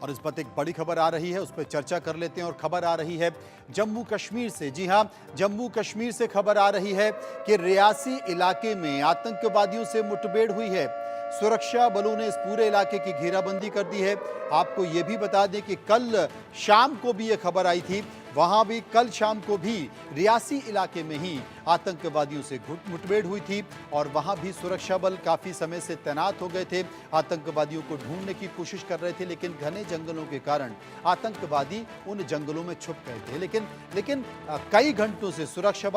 और इस वक्त एक बड़ी खबर आ रही है, उस पर चर्चा कर लेते हैं। और खबर आ रही है जम्मू कश्मीर से। जी हां, जम्मू कश्मीर से खबर आ रही है कि रियासी इलाके में आतंकवादियों से मुठभेड़ हुई है। सुरक्षा बलों ने इस पूरे इलाके की घेराबंदी कर दी है। आपको यह भी बता दें कि कल शाम को भी यह खबर आई थी, वहां भी कल शाम को भी रियासी इलाके में ही आतंकवादियों से मुठभेड़ हुई थी और वहां भी सुरक्षा बल काफी समय से तैनात हो गए थे। आतंकवादियों को ढूंढने की कोशिश कर रहे थे, लेकिन घने जंगलों के कारण आतंकवादी उन जंगलों में छुप गए थे। लेकिन कई घंटों से सुरक्षा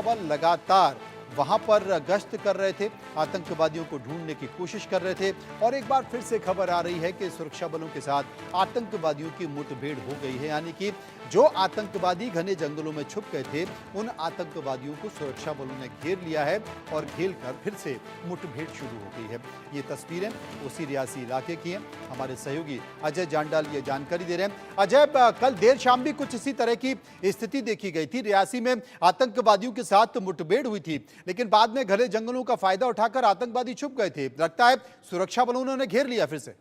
बल लगातार वहां पर गश्त कर रहे थे, आतंकवादियों को ढूंढने की कोशिश कर रहे थे। और एक बार फिर से खबर आ रही है कि सुरक्षा बलों के साथ आतंकवादियों की मुठभेड़ हो गई है, यानी कि जो आतंकवादी घने जंगलों में छुप गए थे, उन आतंकवादियों को सुरक्षा बलों ने घेर लिया है और घेर कर फिर से मुठभेड़ शुरू हो गई है। ये तस्वीरें उसी रियासी इलाके की हैं। हमारे सहयोगी अजय जांडाल ये जानकारी दे रहे हैं। अजय, कल देर शाम भी कुछ इसी तरह की स्थिति देखी गई थी, रियासी में आतंकवादियों के साथ मुठभेड़ हुई थी, लेकिन बाद में घने जंगलों का फायदा उठाकर आतंकवादी छुप गए थे। लगता है सुरक्षा बलों ने उन्हें घेर लिया फिर से।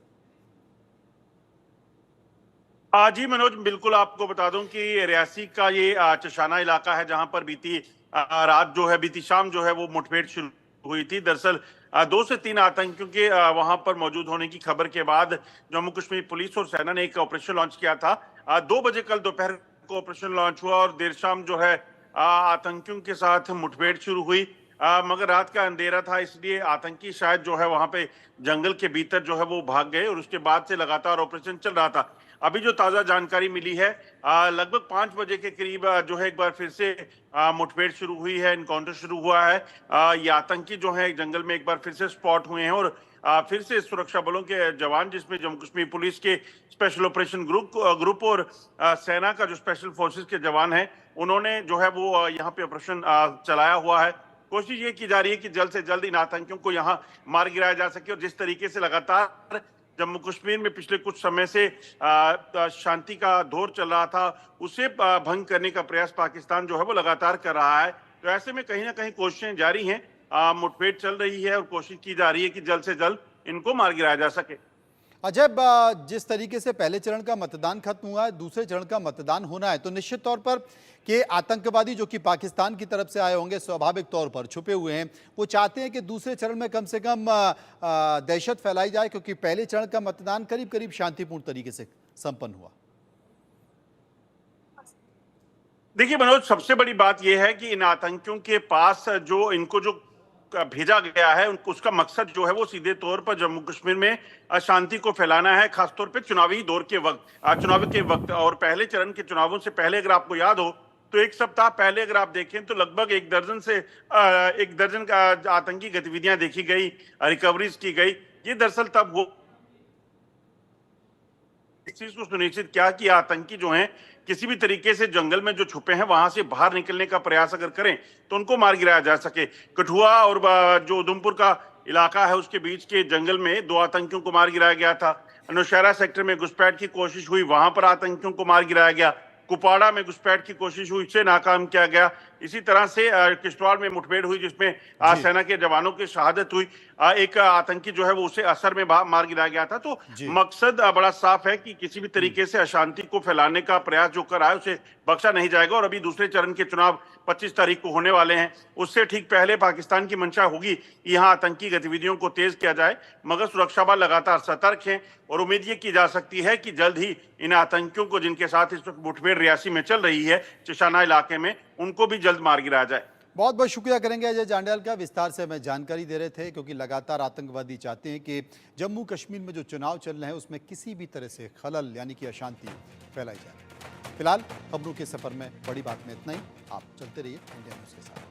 जी मनोज, बिल्कुल आपको बता दूं कि रियासी का ये चशाना इलाका है, जहां पर बीती शाम जो है वो मुठभेड़ शुरू हुई थी। दरअसल 2 से 3 आतंकियों के वहां पर मौजूद होने की खबर के बाद जम्मू कश्मीर पुलिस और सेना ने एक ऑपरेशन लॉन्च किया था। 2 बजे कल दोपहर को ऑपरेशन लॉन्च हुआ और देर शाम जो है आतंकियों के साथ मुठभेड़ शुरू हुई। मगर रात का अंधेरा था, इसलिए आतंकी शायद जो है वहां पे जंगल के भीतर जो है वो भाग गए और उसके बाद से लगातार ऑपरेशन चल रहा था। अभी जो ताजा जानकारी मिली है, लगभग 5 बजे के करीब जो है एक बार फिर से मुठभेड़ शुरू हुई है, इनकाउंटर शुरू हुआ है। ये आतंकी जो है जंगल में एक बार फिर से स्पॉट हुए हैं और फिर से सुरक्षा बलों के जवान, जिसमें जम्मू कश्मीर पुलिस के स्पेशल ऑपरेशन ग्रुप और सेना का जो स्पेशल फोर्सेस के जवान हैं, उन्होंने जो है वो यहाँ पे ऑपरेशन चलाया हुआ है। कोशिश ये की जा रही है कि जल्द से जल्द इन आतंकियों को यहाँ मार गिराया जा सके। और जिस तरीके से लगातार जम्मू कश्मीर में पिछले कुछ समय से शांति का दौर चल रहा था, उसे भंग करने का प्रयास पाकिस्तान जो है वो लगातार कर रहा है। तो ऐसे में कहीं ना कहीं कोशिशें जारी हैं, मुठभेड़ चल रही है और कोशिश की जा रही है कि जल्द से जल्द इनको मार गिराया जा सके। अजय, जिस तरीके से पहले चरण का मतदान खत्म हुआ है, दूसरे चरण का मतदान होना है, तो निश्चित तौर पर कि आतंकवादी जो कि पाकिस्तान की तरफ से आए होंगे, स्वाभाविक तौर पर छुपे हुए हैं, वो चाहते हैं कि दूसरे चरण में कम से कम दहशत फैलाई जाए, क्योंकि पहले चरण का मतदान करीब करीब शांतिपूर्ण तरीके से संपन्न हुआ। देखिए मनोज, सबसे बड़ी बात यह है कि इन आतंकियों के पास जो भेजा गया है, उसका मकसद जो है वो सीधे तौर पर जम्मू कश्मीर में अशांति को फैलाना है, खासतौर पे चुनावी दौर के वक्त। और पहले चरण के चुनावों से पहले अगर आपको याद हो तो 1 सप्ताह पहले अगर आप देखें तो लगभग 1 दर्जन का आतंकी गतिविधियां देखी गई, रिकवरीज की गई। ये दरअसल तब वो इस चीज को सुनिश्चित किया कि आतंकी जो हैं किसी भी तरीके से जंगल में जो छुपे हैं वहां से बाहर निकलने का प्रयास अगर करें तो उनको मार गिराया जा सके। कठुआ और जो उधमपुर का इलाका है उसके बीच के जंगल में 2 आतंकियों को मार गिराया गया था। नौशहरा सेक्टर में घुसपैठ की कोशिश हुई, वहां पर आतंकियों को मार गिराया गया। कुपवाड़ा में घुसपैठ की कोशिश हुई, इसे नाकाम किया गया। इसी तरह से किश्तवाड़ में मुठभेड़ हुई, जिसमें सेना के जवानों की शहादत हुई। एक आतंकी जो है वो उसे असर में मार गिराया गया था। तो मकसद बड़ा साफ है कि किसी भी तरीके से अशांति को फैलाने का प्रयास जो कर रहा है उसे बख्शा नहीं जाएगा। और अभी दूसरे चरण के चुनाव 25 तारीख को होने वाले हैं, उससे ठीक पहले पाकिस्तान की मंशा होगी कि यहाँ आतंकी गतिविधियों को तेज किया जाए। मगर सुरक्षा बल लगातार सतर्क हैं और उम्मीद ये की जा सकती है कि जल्द ही इन आतंकियों को, जिनके साथ इस वक्त मुठभेड़ रियासी में चल रही है, चशाना इलाके में, उनको भी जल्द मार गिराया जाए। बहुत बहुत शुक्रिया करेंगे अजय जांडाल का, विस्तार से हमें जानकारी दे रहे थे, क्योंकि लगातार आतंकवादी चाहते हैं कि जम्मू कश्मीर में जो चुनाव चल रहे हैं उसमें किसी भी तरह से खलल यानी कि अशांति फैलाई जाए। फिलहाल खबरों के सफर में बड़ी बात में इतना ही। आप चलते रहिए इंडिया न्यूज़ के साथ।